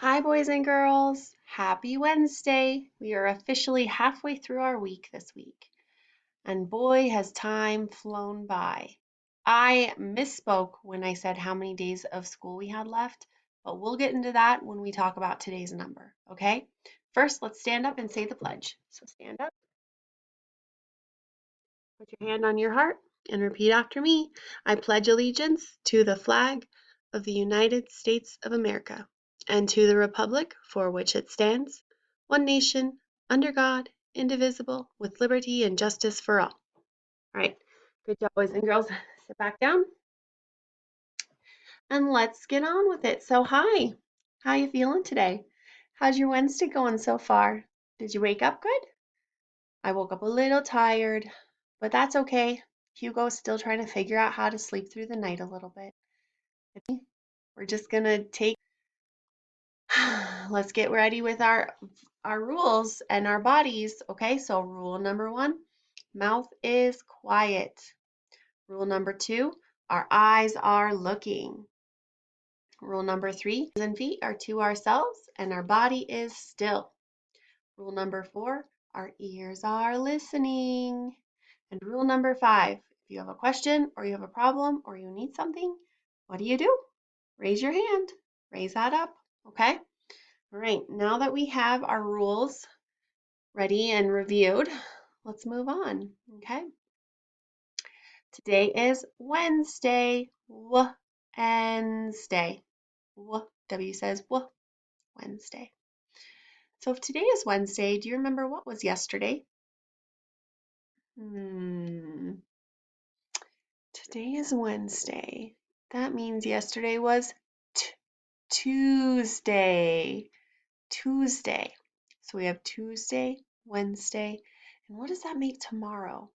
Hi, boys and girls. Happy Wednesday. We are officially halfway through our week this week. And boy, has time flown by. I misspoke when I said how many days of school we had left, but we'll get into that when we talk about today's number, okay? First, let's stand up and say the pledge. So stand up, put your hand on your heart, and repeat after me. I pledge allegiance to the flag of the United States of America and to the republic for which it stands, one nation, under God, indivisible, with liberty and justice for all. All right, good job, boys and girls. Sit back down and let's get on with it. So, hi, how you feeling today? How's your Wednesday going so far? Did you wake up good? I woke up a little tired, but that's okay. Hugo's still trying to figure out how to sleep through the night a little bit. We're just gonna take, let's get ready with our rules and our bodies. Okay, so rule number 1, mouth is quiet. Rule number 2, our eyes are looking. Rule number 3, hands and feet are to ourselves and our body is still. Rule number 4, our ears are listening. And rule number 5, if you have a question or you have a problem or you need something, what do? Raise your hand. Raise that up, okay? All right, now that we have our rules ready and reviewed, let's move on, okay? Today is Wednesday. Wednesday. W says Wednesday. So if today is Wednesday, do you remember what was yesterday? Today is Wednesday. That means yesterday was Tuesday. Tuesday. So we have Tuesday, Wednesday, and what does that make tomorrow?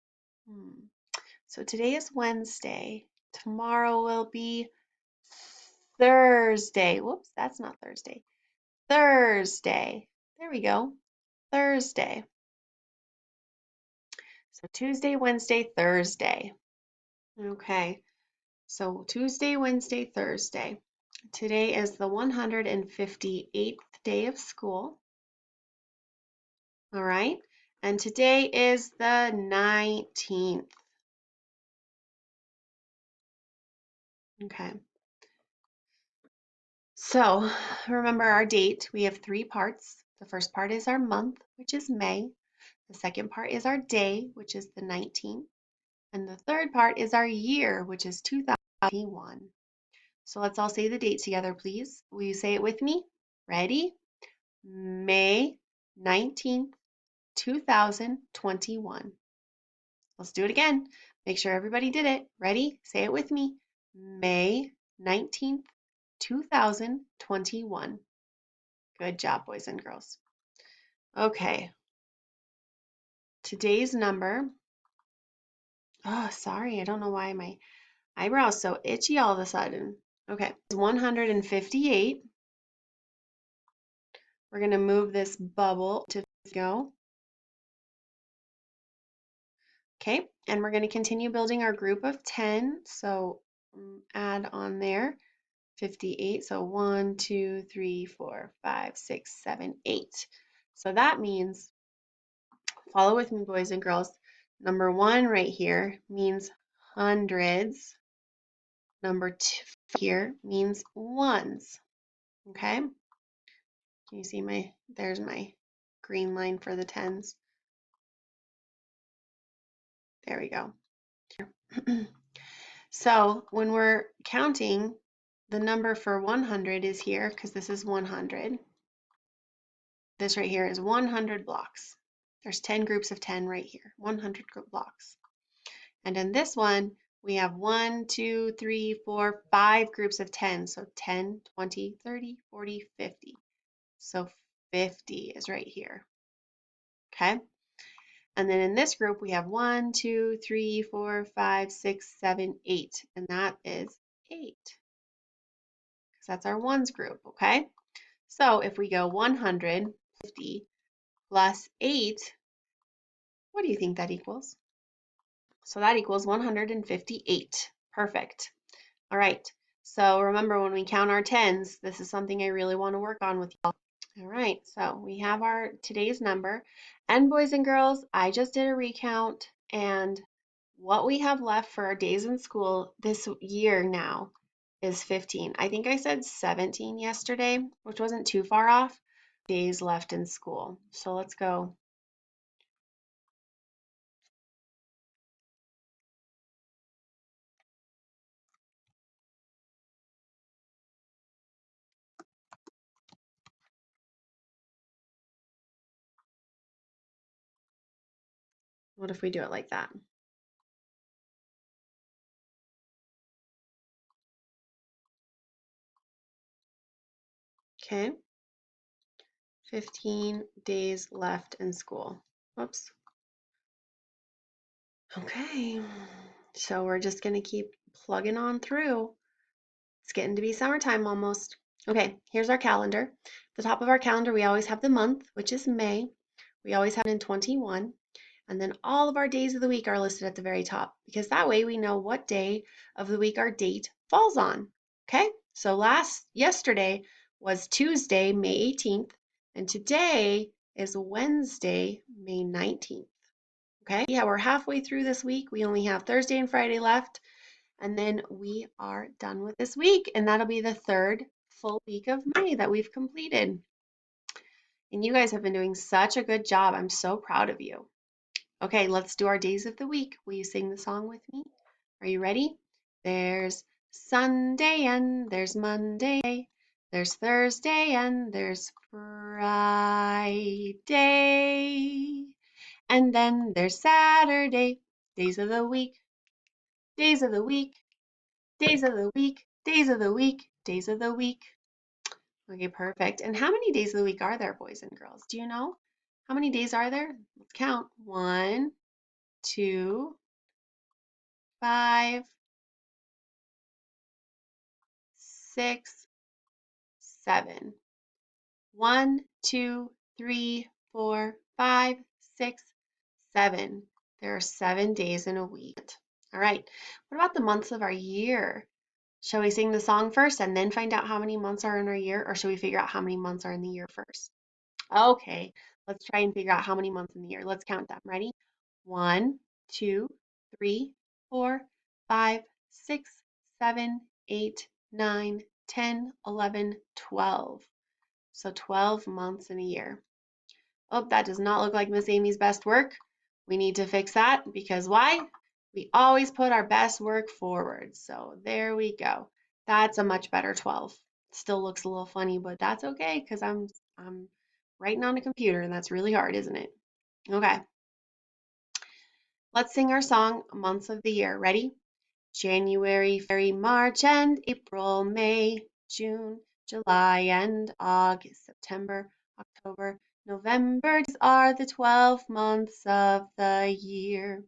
So today is Wednesday. Tomorrow will be Thursday. Whoops, that's not Thursday. Thursday. There we go. Thursday. So Tuesday, Wednesday, Thursday. Okay. So Tuesday, Wednesday, Thursday. Today is the 158th day of school. All right. And today is the 19th. Okay. So remember our date. We have 3 parts. The first part is our month, which is May. The second part is our day, which is the 19th. And the third part is our year, which is 2021. So let's all say the date together, please. Will you say it with me? Ready? May 19th, 2021. Let's do it again. Make sure everybody did it. Ready? Say it with me. May 19th, 2021. Good job, boys and girls. Okay. Today's number. Oh, sorry. I don't know why my eyebrow's so itchy all of a sudden. Okay. It's 158. We're going to move this bubble to go. Okay. And we're going to continue building our group of 10. So add on there 58. So 1, 2, 3, 4, 5, 6, 7, 8. So that means, follow with me, boys and girls. Number 1 right here means hundreds. Number 2 here means ones. Okay? Can you see there's my green line for the tens. There we go. So when we're counting, the number for 100 is here because this is 100. This right here is 100 blocks. There's 10 groups of 10 right here, 100 blocks. And in this one, we have 1, 2, 3, 4, 5 groups of 10. So 10, 20, 30, 40, 50. So 50 is right here. Okay? And then in this group, we have 1, 2, 3, 4, 5, 6, 7, 8. And that is 8. Because that's our ones group, okay? So if we go 150 plus 8, what do you think that equals? So that equals 158. Perfect. All right. So remember, when we count our tens, this is something I really want to work on with y'all. All right, so we have our today's number. And boys and girls, I just did a recount, and what we have left for our days in school this year now is 15. I think I said 17 yesterday, which wasn't too far off. Days left in school. So let's go. What if we do it like that? Okay. 15 days left in school. Whoops. Okay. So we're just going to keep plugging on through. It's getting to be summertime almost. Okay, here's our calendar. The top of our calendar, we always have the month, which is May. We always have it in 21. And then all of our days of the week are listed at the very top because that way we know what day of the week our date falls on. Okay, so yesterday was Tuesday, May 18th, and today is Wednesday, May 19th. Okay, yeah, we're halfway through this week. We only have Thursday and Friday left, and then we are done with this week, and that'll be the third full week of May that we've completed. And you guys have been doing such a good job. I'm so proud of you. Okay, let's do our days of the week. Will you sing the song with me? Are you ready? There's Sunday and there's Monday. There's Thursday and there's Friday. And then there's Saturday. Days of the week, days of the week, days of the week, days of the week, days of the week. Okay, perfect. And how many days of the week are there, boys and girls? Do you know? How many days are there? Let's count. 1, 2, 5, 6, 7. 1, 2, 3, 4, 5, 6, 7. There are 7 days in a week. All right. What about the months of our year? Shall we sing the song first and then find out how many months are in our year, or should we figure out how many months are in the year first? Okay, let's try and figure out how many months in the year. Let's count them. Ready? 1, 2, 3, 4, 5, 6, 7, 8, 9, 10, 11, 12. So 12 months in a year. Oh, that does not look like Miss Amy's best work. We need to fix that because why? We always put our best work forward. So there we go. That's a much better 12. Still looks a little funny, but that's okay because I'm writing on a computer and that's really hard, isn't it? Okay. Let's sing our song, Months of the Year. Ready? January, February, March, and April, May, June, July, and August, September, October, November. These are the 12 months of the year.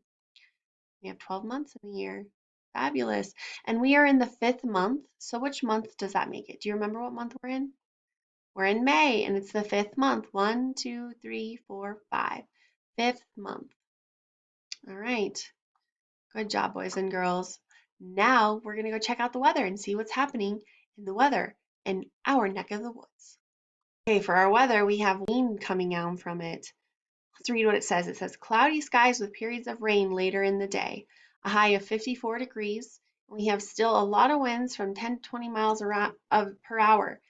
We have 12 months in the year. Fabulous. And we are in the 5th month. So which month does that make it? Do you remember what month we're in? We're in May, and it's the 5th month. 1, 2, 3, 4, 5. 5th month. All right. Good job, boys and girls. Now we're going to go check out the weather and see what's happening in the weather in our neck of the woods. Okay, for our weather, we have wind coming out from it. Let's read what it says. It says cloudy skies with periods of rain later in the day, a high of 54 degrees. We have still a lot of winds from 10 to 20 miles per hour.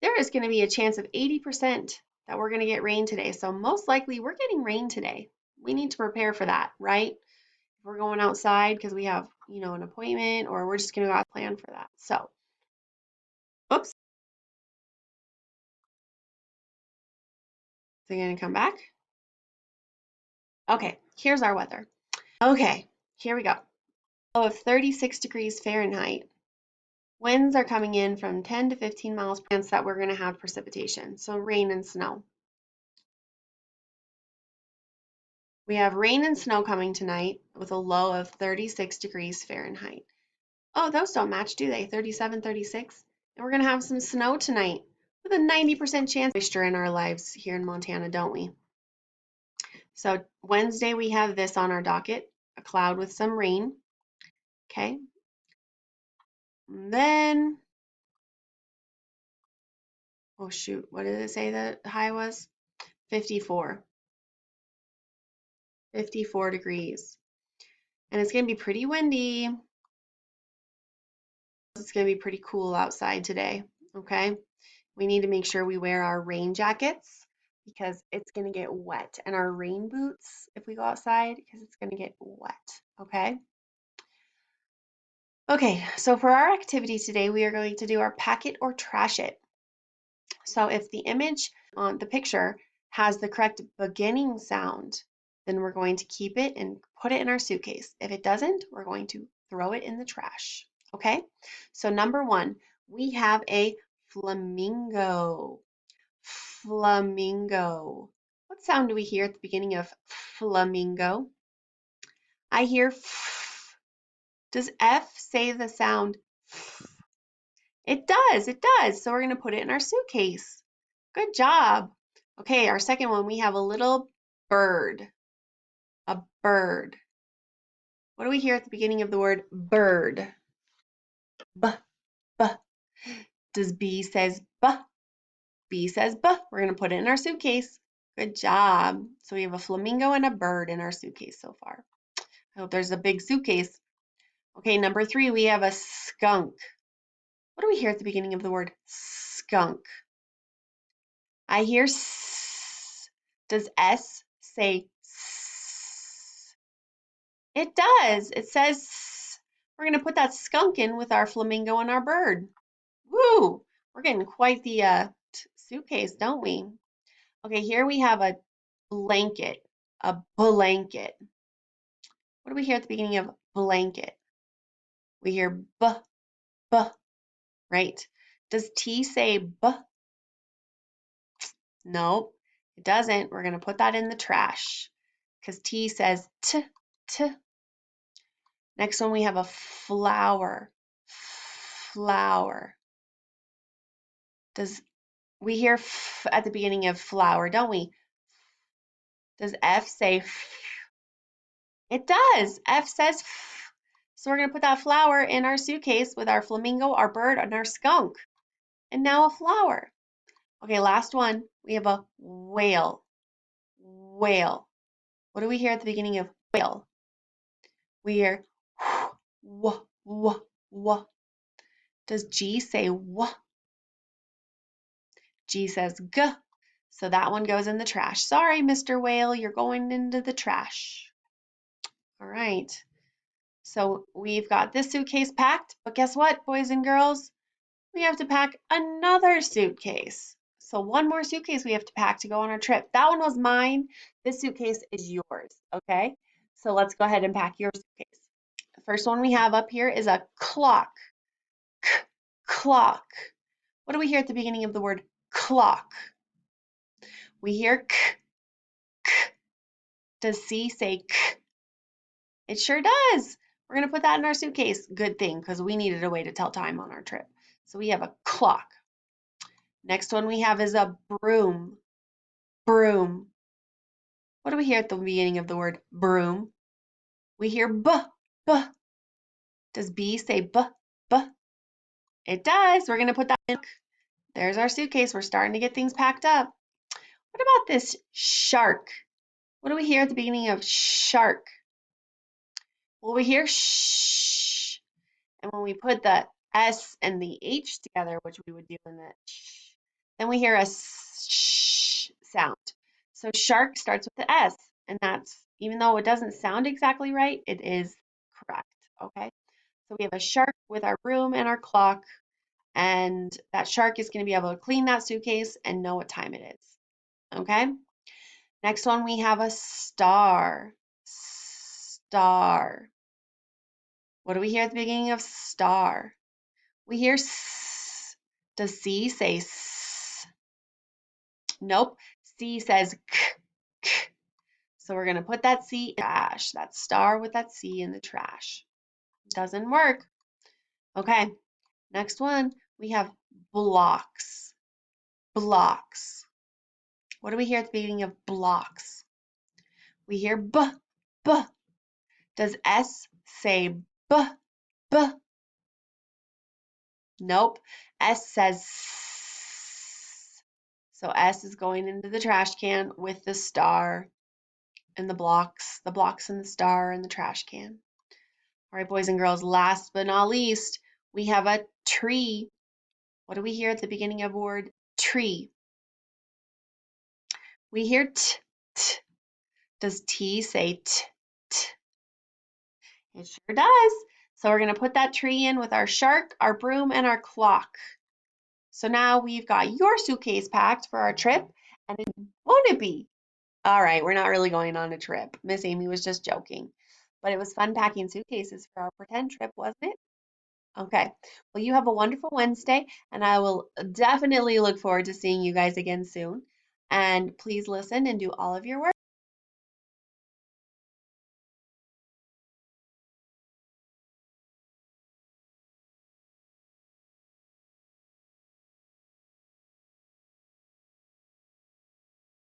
There is going to be a chance of 80% that we're going to get rain today. So most likely we're getting rain today. We need to prepare for that, right? If we're going outside because we have, an appointment, or we're just going to go out and plan for that. So, oops, is it going to come back? Okay, here's our weather. Okay, here we go. Low of 36 degrees Fahrenheit. Winds are coming in from 10 to 15 miles per hour, that we're going to have precipitation, so rain and snow. We have rain and snow coming tonight with a low of 36 degrees Fahrenheit. Oh, those don't match, do they? 37, 36. And we're going to have some snow tonight with a 90% chance of moisture in our lives here in Montana, don't we? So Wednesday, we have this on our docket, a cloud with some rain. Okay. And then, oh shoot, what did it say the high was? 54. 54 degrees. And it's going to be pretty windy. It's going to be pretty cool outside today, okay? We need to make sure we wear our rain jackets because it's going to get wet, and our rain boots if we go outside because it's going to get wet, okay? Okay, so for our activity today, we are going to do our pack it or trash it. So if the image on the picture has the correct beginning sound, then we're going to keep it and put it in our suitcase. If it doesn't, we're going to throw it in the trash. Okay? So number one, we have a flamingo. Flamingo. What sound do we hear at the beginning of flamingo? I hear f. Does F say the sound f? It does, it does. So we're going to put it in our suitcase. Good job. Okay, our second one, we have a little bird. A bird. What do we hear at the beginning of the word bird? B, b. Does B says b? B says b. We're going to put it in our suitcase. Good job. So we have a flamingo and a bird in our suitcase so far. I hope there's a big suitcase. Okay, number three, we have a skunk. What do we hear at the beginning of the word skunk? I hear s. Does S say s? It does. It says s. We're going to put that skunk in with our flamingo and our bird. Woo! We're getting quite the suitcase, don't we? Okay, here we have a blanket. A blanket. What do we hear at the beginning of blanket? We hear b, b, right? Does T say b? Nope, it doesn't. We're going to put that in the trash because T says t, t. Next one, we have a flower. Flower. Does we hear f at the beginning of flower, don't we? Does F say f? It does. F says f. So we're going to put that flower in our suitcase with our flamingo, our bird, and our skunk. And now a flower. Okay, last one. We have a whale. Whale. What do we hear at the beginning of whale? We hear w, w, w. Does G say w? G says g. So that one goes in the trash. Sorry, Mr. Whale, you're going into the trash. All right. So we've got this suitcase packed, but guess what, boys and girls? We have to pack another suitcase. So one more suitcase we have to pack to go on our trip. That one was mine. This suitcase is yours, okay? So let's go ahead and pack your suitcase. The first one we have up here is a clock. Clock. What do we hear at the beginning of the word clock? We hear k, k. Does C say k? It sure does. We're going to put that in our suitcase. Good thing, because we needed a way to tell time on our trip. So we have a clock. Next one we have is a broom. Broom. What do we hear at the beginning of the word broom? We hear b, b. Does B say b, b? It does. We're going to put that in. There's our suitcase. We're starting to get things packed up. What about this shark? What do we hear at the beginning of shark? Well, we hear sh. And when we put the S and the H together, which we would do in the sh, then we hear a sh sound. So shark starts with the S, and that's, even though it doesn't sound exactly right, it is correct, okay? So we have a shark with our broom and our clock, and that shark is going to be able to clean that suitcase and know what time it is, okay? Next one, we have a star. Star. What do we hear at the beginning of star? We hear s. Does C say s? Nope. C says k, k. So we're going to put that C in the trash, that star with that C in the trash. Doesn't work. Okay, next one, we have blocks. Blocks. What do we hear at the beginning of blocks? We hear b, b. Does S say b, b? Nope. S says S. So S is going into the trash can with the star and the blocks and the star and the trash can. All right, boys and girls, last but not least, we have a tree. What do we hear at the beginning of word tree? We hear t, t. Does T say t, t? It sure does. So we're going to put that tree in with our shark, our broom, and our clock. So now we've got your suitcase packed for our trip, and won't it be? All right, we're not really going on a trip. Miss Amy was just joking. But it was fun packing suitcases for our pretend trip, wasn't it? Okay. Well, you have a wonderful Wednesday, and I will definitely look forward to seeing you guys again soon. And please listen and do all of your work.